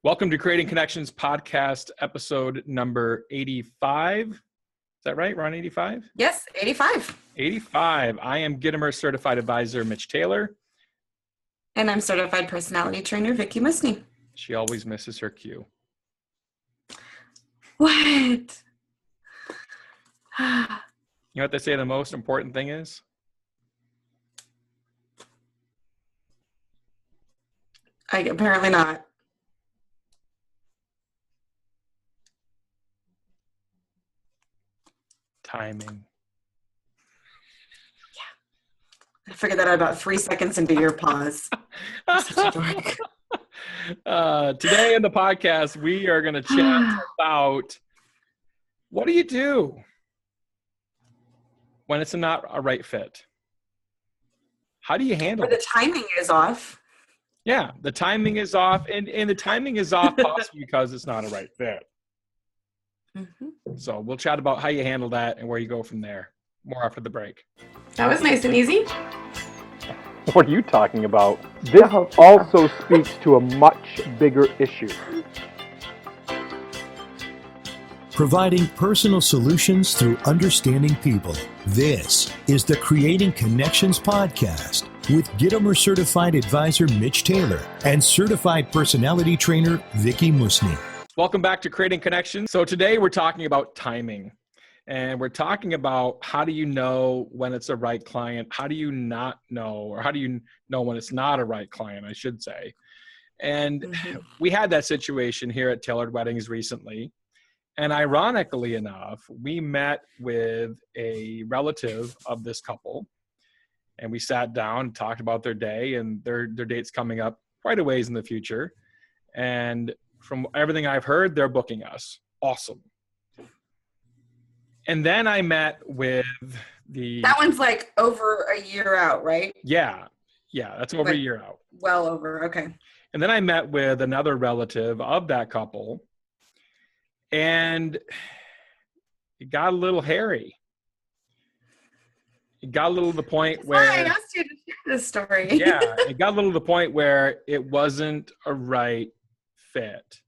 Welcome to Creating Connections podcast, episode number 85. Is that right? We're on 85? Yes, 85. 85. I am Gittimer Certified Advisor, Mitch Taylor. And I'm Certified Personality Trainer, Vicki Musney. She always misses her cue. What? You know what they say the most important thing is? Apparently not. Timing. Yeah. I figured that out about 3 seconds into your pause. I'm such a dork. Today in the podcast, we are going to chat about what do you do when it's not a right fit? How do you handle it? The timing is off. Yeah, the timing is off, and the timing is off possibly because it's not a right fit. Mm-hmm. So we'll chat about how you handle that and where you go from there. More after the break. That was nice and easy. What are you talking about? This also speaks to a much bigger issue. Providing personal solutions through understanding people. This is the Creating Connections podcast with Gittimer Certified Advisor Mitch Taylor and Certified Personality Trainer Vicki Musney. Welcome back to Creating Connections. So today we're talking about timing, and we're talking about how do you know when it's a right client? How do you not know, or how do you know when it's not a right client, I should say. And we had that situation here at Tailored Weddings recently. And ironically enough, we met with a relative of this couple, and we sat down and talked about their day, and their date's coming up quite a ways in the future. And from everything I've heard, they're booking us. Awesome. And then I met with That one's like over a year out, right? Yeah, that's over a year out. Well over, okay. And then I met with another relative of that couple, and it got a little hairy. It got a little to the point where I asked you to share this story. Yeah, it got a little to the point where it wasn't a right fit.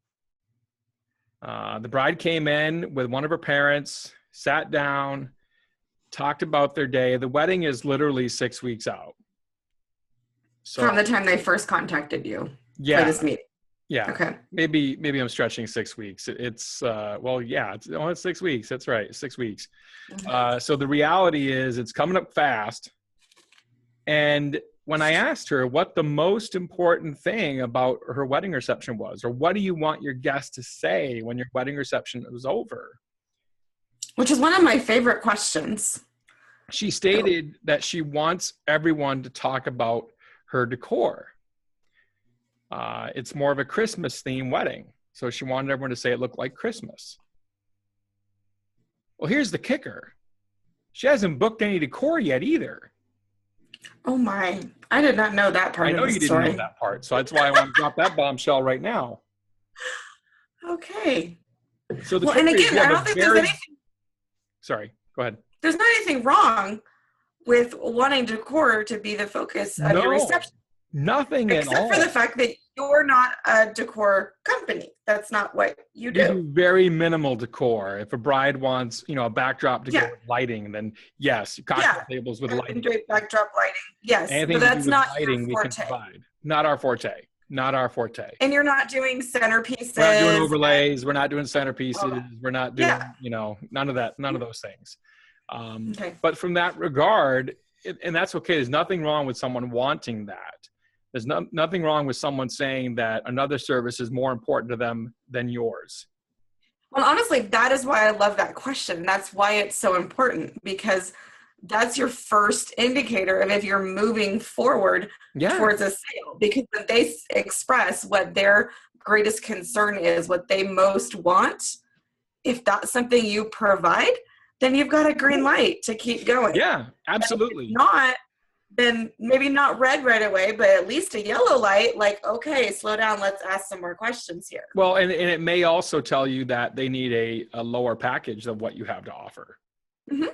The bride came in with one of her parents, sat down, talked about their day. The wedding is literally 6 weeks out. So, from the time they first contacted you for this meeting. Yeah. Okay. Maybe I'm stretching 6 weeks. It's 6 weeks. That's right. 6 weeks. Mm-hmm. So the reality is it's coming up fast. And when I asked her what the most important thing about her wedding reception was, or what do you want your guests to say when your wedding reception was over? Which is one of my favorite questions. She stated that she wants everyone to talk about her decor. It's more of a Christmas themed wedding. So she wanted everyone to say it looked like Christmas. Well, here's the kicker. She hasn't booked any decor yet either. Oh my, I did not know that part of the story. I know you didn't know that part, so that's why I want to drop that bombshell right now. Okay. So and again, I don't think there's anything... Sorry, go ahead. There's not anything wrong with wanting decor to be the focus of your reception. Nothing at all. Except for the fact that you're not a decor company. That's not what you do. You do very minimal decor. If a bride wants, a backdrop to go with lighting, then yes, cocktail tables with lighting. Backdrop lighting. Yes, anything but that's not lighting we can provide. Not our forte. Not our forte. And you're not doing centerpieces. We're not doing overlays. We're not doing centerpieces. We're not doing, none of that. None of those things. But from that regard, and that's okay. There's nothing wrong with someone wanting that. There's nothing wrong with someone saying that another service is more important to them than yours. Well, honestly, that is why I love that question. That's why it's so important, because that's your first indicator of if you're moving forward towards a sale, because when they express what their greatest concern is, what they most want, if that's something you provide, then you've got a green light to keep going. Yeah, absolutely. And if not, then maybe not red right away, but at least a yellow light, like, okay, slow down, let's ask some more questions here. Well, and it may also tell you that they need a lower package of what you have to offer. Mm-hmm.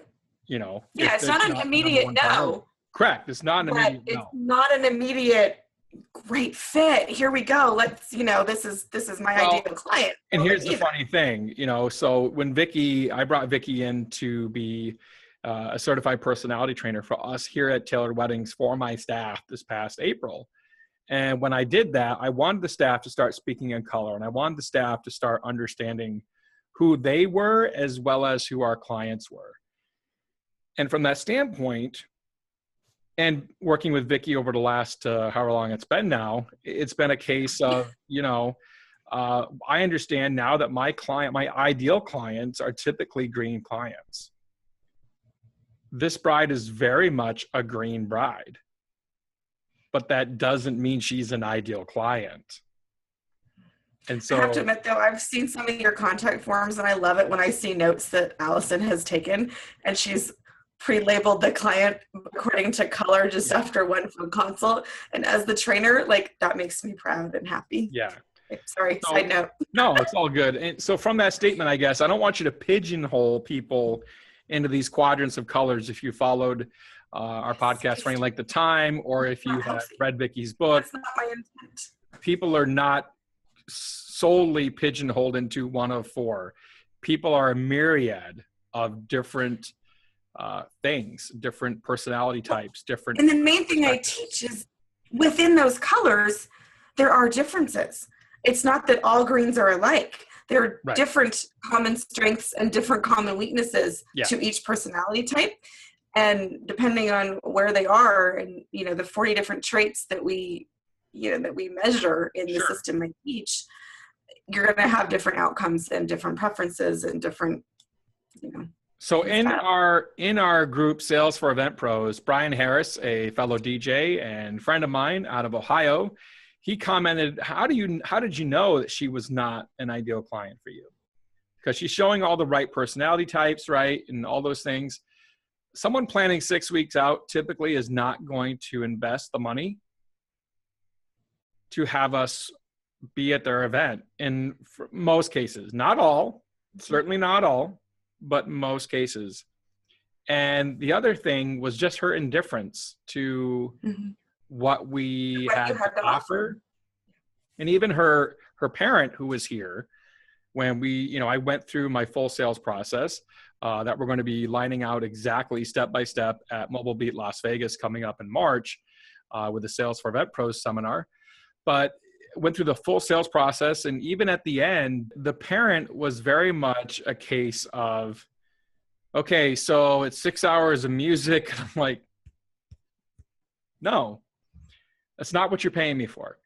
Yeah, it's not an immediate no. Correct. It's not an immediate no. It's not an immediate great fit. Here we go. Let's, this is my ideal client. And here's the funny thing, so when I brought Vicky in to be a certified personality trainer for us here at Tailored Weddings for my staff this past April. And when I did that, I wanted the staff to start speaking in color, and I wanted the staff to start understanding who they were as well as who our clients were. And from that standpoint, and working with Vicky over the last however long it's been now, it's been a case of, I understand now that my ideal clients are typically green clients. This bride is very much a green bride, but that doesn't mean she's an ideal client. And so I have to admit, though, I've seen some of your contact forms, and I love it when I see notes that Allison has taken, and she's pre-labeled the client according to color just after one phone consult. And as the trainer, that makes me proud and happy. Yeah. Sorry, side note. No, it's all good. And so from that statement, I guess, I don't want you to pigeonhole people into these quadrants of colors. If you followed our podcast for any length of time, or if you have read Vicky's book, that's not my intent. People are not solely pigeonholed into one of four. People are a myriad of different things, different personality types, different. And the main thing I teach is within those colors, there are differences. It's not that all greens are alike. There are different common strengths and different common weaknesses to each personality type. And depending on where they are and, the 40 different traits that we measure in the system I teach, you're going to have different outcomes and different preferences and different, So in our group Sales for Event Pros, Brian Harris, a fellow DJ and friend of mine out of Ohio, he commented, how did you know that she was not an ideal client for you? Because she's showing all the right personality types, right? And all those things. Someone planning 6 weeks out typically is not going to invest the money to have us be at their event in most cases. Not all, certainly not all, but most cases. And the other thing was just her indifference to what we had to offer. And even her parent, who was here when I went through my full sales process that we're going to be lining out exactly step by step at Mobile Beat Las Vegas coming up in March with the Sales for Event Pros seminar. But went through the full sales process. And even at the end, the parent was very much a case of, okay, so it's 6 hours of music. I'm like, no, that's not what you're paying me for.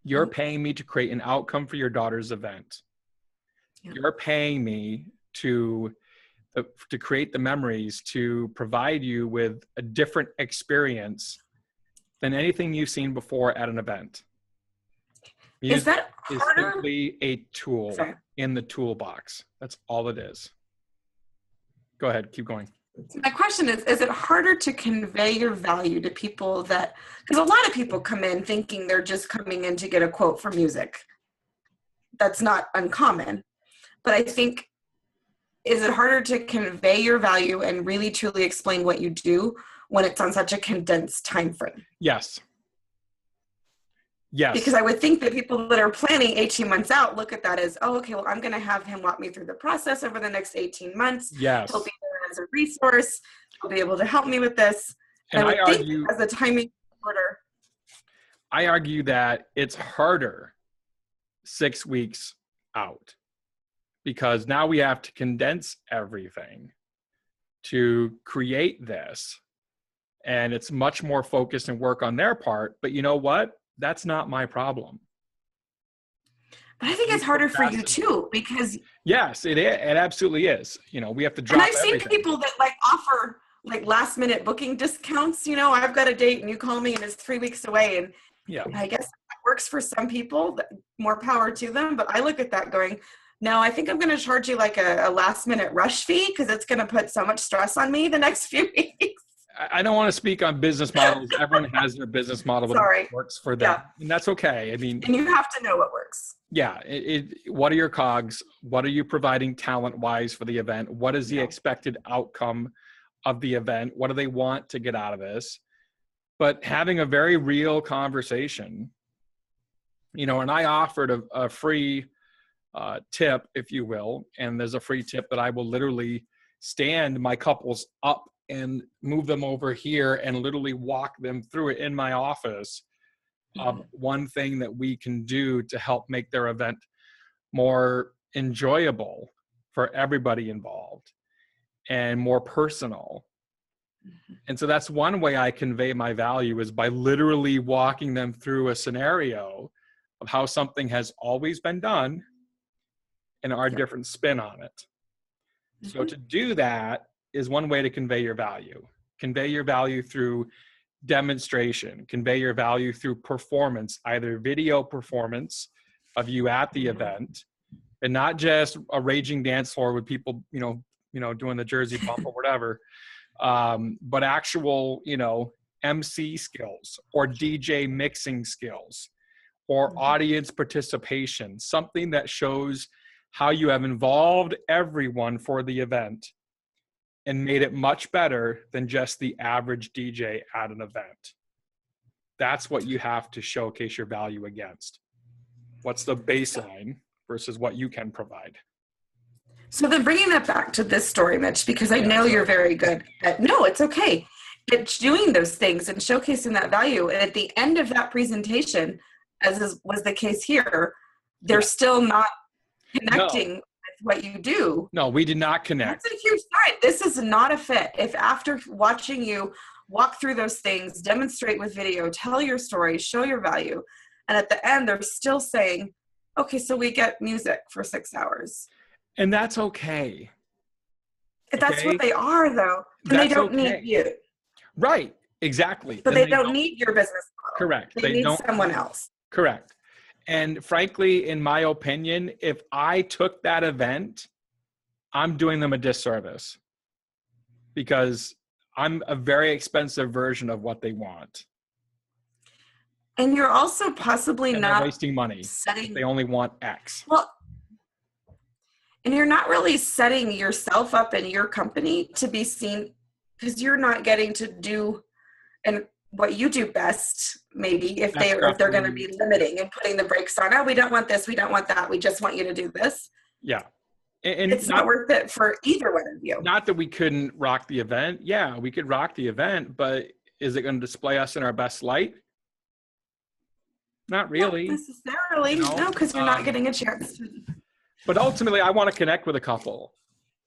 You're paying me to create an outcome for your daughter's event. Yeah. You're paying me to create the memories, to provide you with a different experience than anything you've seen before at an event. Music is that harder? Is simply a tool in the toolbox. That's all it is. Go ahead, keep going. My question is it harder to convey your value to people because a lot of people come in thinking they're just coming in to get a quote for music. That's not uncommon. But I think, is it harder to convey your value and really truly explain what you do when it's on such a condensed time frame? Yes. Yes. Because I would think that people that are planning 18 months out look at that as, oh, okay, well, I'm going to have him walk me through the process over the next 18 months. Yes. He'll be there as a resource. He'll be able to help me with this. And I argue, as a timing order. I argue that it's harder 6 weeks out because now we have to condense everything to create this. And it's much more focused and work on their part. But you know what? That's not my problem. But I think it's harder for you too, because yes, it absolutely is. We have to drop. And I've seen people that offer last minute booking discounts. I've got a date and you call me and it's 3 weeks away, and I guess that works for some people. More power to them. But I look at that going, no, I think I'm going to charge you a last minute rush fee because it's going to put so much stress on me the next few weeks. I don't want to speak on business models. Everyone has their business model that works for them. Yeah. And that's okay. And you have to know what works. Yeah. What are your COGS? What are you providing talent-wise for the event? What is the expected outcome of the event? What do they want to get out of this? but having a very real conversation, you know, and I offered a free tip, if you will, and there's a free tip that I will literally stand my couples up and move them over here and literally walk them through it in my office of one thing that we can do to help make their event more enjoyable for everybody involved and more personal. And so that's one way I convey my value, is by literally walking them through a scenario of how something has always been done and our different spin on it. So to do that is one way to convey your value. Convey your value through demonstration, convey your value through performance, either video performance of you at the event, and not just a raging dance floor with people, you know, doing the Jersey bump or whatever, but actual, you know, MC skills or DJ mixing skills or audience participation, something that shows how you have involved everyone for the event and made it much better than just the average DJ at an event. That's what you have to showcase your value against. What's the baseline versus what you can provide? So then bringing that back to this story, Mitch, because I know you're very good at, no, it's okay. It's doing those things and showcasing that value. And at the end of that presentation, was the case here, they're still not connecting with what you do. No, we did not connect. That's a huge sign. This is not a fit. If after watching you walk through those things, demonstrate with video, tell your story, show your value, and at the end they're still saying, okay, so we get music for 6 hours. And that's okay. That's what they are, though. And they don't need you. Right, exactly. But they don't need your business model. Correct. They need someone else. Correct. And frankly, in my opinion, if I took that event, I'm doing them a disservice because I'm a very expensive version of what they want. And you're also possibly not wasting money. They only want X. Well, and you're not really setting yourself up in your company to be seen, because you're not getting to do and what you do best, maybe, if they're going to be limiting and putting the brakes on. Oh, we don't want this, we don't want that, we just want you to do this. Yeah. And it's not worth it for either one of you. Not that we couldn't rock the event. Yeah, we could rock the event, but is it going to display us in our best light? Not really. Not necessarily. No, because you're not getting a chance to. But ultimately, I want to connect with a couple.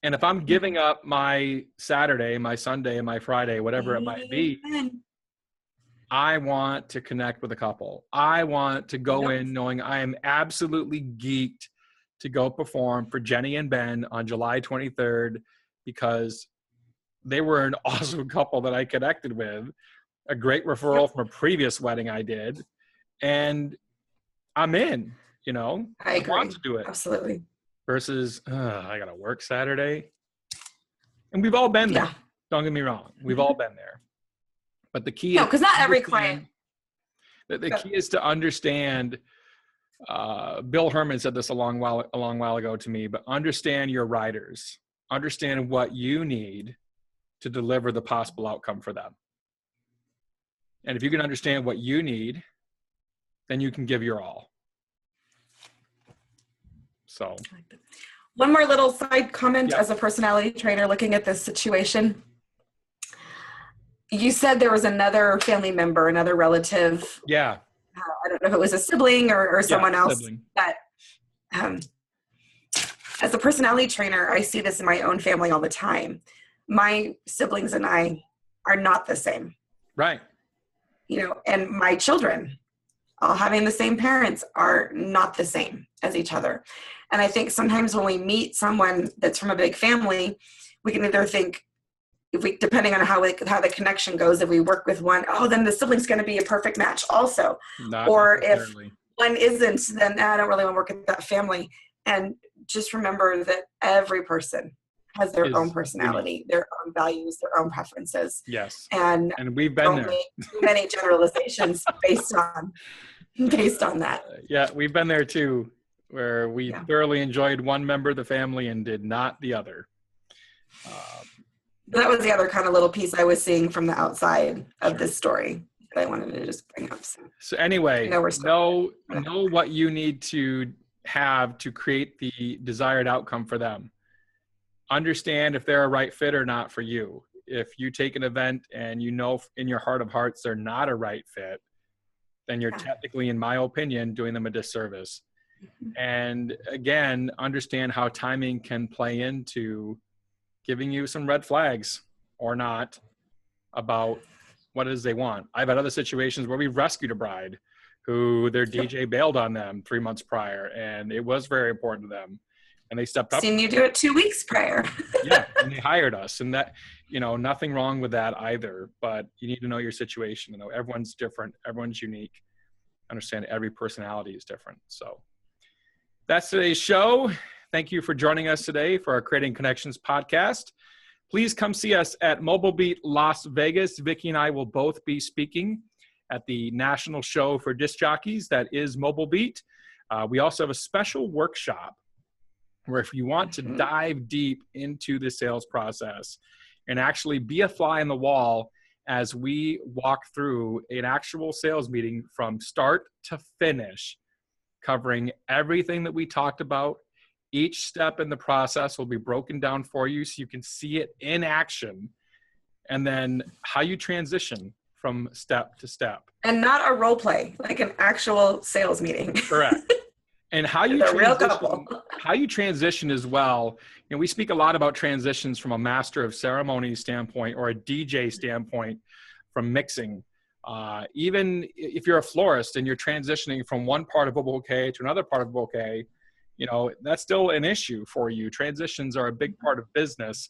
And if I'm giving up my Saturday, my Sunday, and my Friday, whatever it might be, I want to connect with a couple. I want to go in knowing I am absolutely geeked to go perform for Jenny and Ben on July 23rd because they were an awesome couple that I connected with, a great referral from a previous wedding I did, and I'm in, you know. I agree. Want to do it. Absolutely. Versus, I got to work Saturday. And we've all been there. Don't get me wrong. We've all been there. But the key is because not every client. The key is to understand. Bill Herman said this a long while ago to me, but understand your riders. Understand what you need to deliver the possible outcome for them. And if you can understand what you need, then you can give your all. So, one more little side comment as a personality trainer looking at this situation. You said there was another family member, another relative. Yeah. I don't know if it was a sibling or someone else. Sibling. But as a personality trainer, I see this in my own family all the time. My siblings and I are not the same. Right. You know, and my children, all having the same parents, are not the same as each other. And I think sometimes when we meet someone that's from a big family, we can either think, depending on how the connection goes, if we work with one, then the sibling's going to be a perfect match also. Or if one isn't, then I don't really want to work with that family. And just remember that every person has their own personality, their own values, their own preferences. Yes. And we've been there. Too many generalizations based on that. Yeah, we've been there too, where we thoroughly enjoyed one member of the family and did not the other. That was the other kind of little piece I was seeing from the outside of this story. that I wanted to just bring up. So anyway, know what you need to have to create the desired outcome for them. Understand if they're a right fit or not for you. If you take an event and you know in your heart of hearts they're not a right fit, then you're technically, in my opinion, doing them a disservice. And again, understand how timing can play into giving you some red flags or not about what it is they want. I've had other situations where we've rescued a bride who their DJ bailed on them 3 months prior, and it was very important to them. And they stepped up. Seen you do it 2 weeks prior. Yeah, and they hired us. And that, nothing wrong with that either. But you need to know your situation. Everyone's different. Everyone's unique. Understand every personality is different. So that's today's show. Thank you for joining us today for our Creating Connections podcast. Please come see us at Mobile Beat Las Vegas. Vicki and I will both be speaking at the national show for disc jockeys that is Mobile Beat. We also have a special workshop where if you want to dive deep into the sales process and actually be a fly in the wall as we walk through an actual sales meeting from start to finish, covering everything that we talked about. Each step in the process will be broken down for you so you can see it in action, and then how you transition from step to step. And not a role play, like an actual sales meeting. Correct. And how you transition as well. We speak a lot about transitions from a master of ceremonies standpoint or a DJ standpoint from mixing. Even if you're a florist and you're transitioning from one part of a bouquet to another part of a bouquet, that's still an issue for you. Transitions are a big part of business,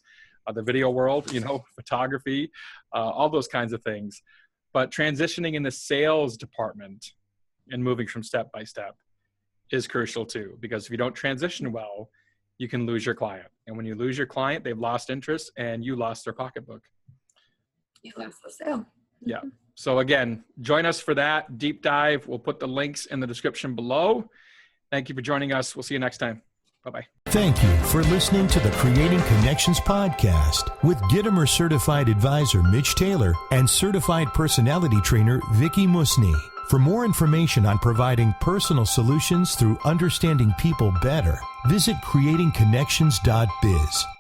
the video world, photography, all those kinds of things. But transitioning in the sales department and moving from step by step is crucial too, because if you don't transition well, you can lose your client. And when you lose your client, they've lost interest and you lost their pocketbook. You lost the sale. Yeah. So again, join us for that deep dive. We'll put the links in the description below. Thank you for joining us. We'll see you next time. Bye-bye. Thank you for listening to the Creating Connections podcast with Gitomer Certified Advisor Mitch Taylor and Certified Personality Trainer Vicki Musni. For more information on providing personal solutions through understanding people better, visit creatingconnections.biz.